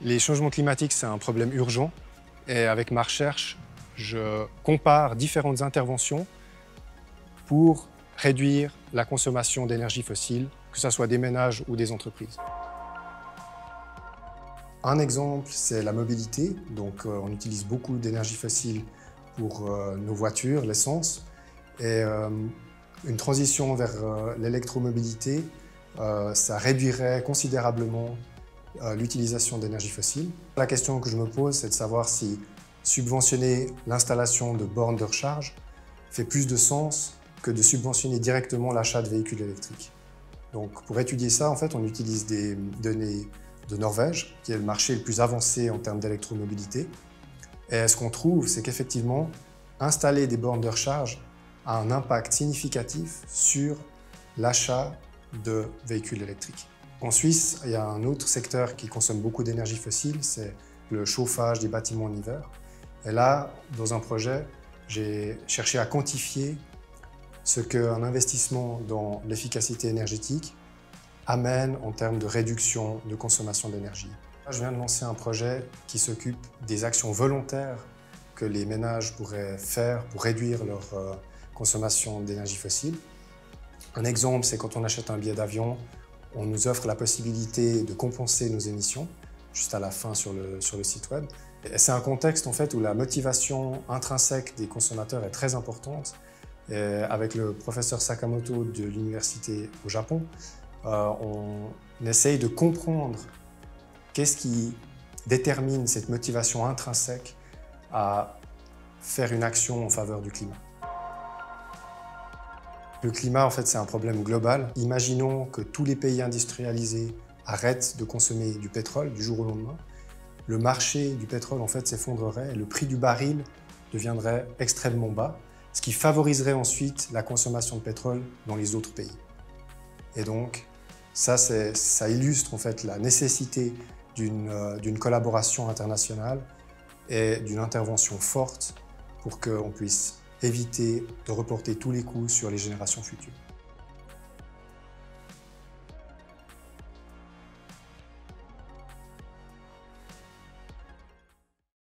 Les changements climatiques, c'est un problème urgent et avec ma recherche, je compare différentes interventions pour réduire la consommation d'énergie fossile, que ce soit des ménages ou des entreprises. Un exemple, c'est la mobilité. Donc, on utilise beaucoup d'énergie fossile pour nos voitures, l'essence. Et une transition vers l'électromobilité, ça réduirait considérablement l'utilisation d'énergie fossile. La question que je me pose, c'est de savoir si subventionner l'installation de bornes de recharge fait plus de sens que de subventionner directement l'achat de véhicules électriques. Donc, pour étudier ça, en fait, on utilise des données de Norvège, qui est le marché le plus avancé en termes d'électromobilité. Et ce qu'on trouve, c'est qu'effectivement, installer des bornes de recharge a un impact significatif sur l'achat de véhicules électriques. En Suisse, il y a un autre secteur qui consomme beaucoup d'énergie fossile, c'est le chauffage des bâtiments en hiver. Et là, dans un projet, j'ai cherché à quantifier ce qu'un investissement dans l'efficacité énergétique amène en termes de réduction de consommation d'énergie. Je viens de lancer un projet qui s'occupe des actions volontaires que les ménages pourraient faire pour réduire leur consommation d'énergie fossile. Un exemple, c'est quand on achète un billet d'avion, on nous offre la possibilité de compenser nos émissions, juste à la fin sur le site web. C'est un contexte en fait, où la motivation intrinsèque des consommateurs est très importante. Et avec le professeur Sakamoto de l'université au Japon, on essaye de comprendre qu'est-ce qui détermine cette motivation intrinsèque à faire une action en faveur du climat. Le climat, en fait, c'est un problème global. Imaginons que tous les pays industrialisés arrêtent de consommer du pétrole du jour au lendemain. Le marché du pétrole, en fait, s'effondrerait et le prix du baril deviendrait extrêmement bas, ce qui favoriserait ensuite la consommation de pétrole dans les autres pays. Et donc, ça illustre en fait la nécessité d'une collaboration internationale et d'une intervention forte pour qu'on puisse éviter de reporter tous les coûts sur les générations futures.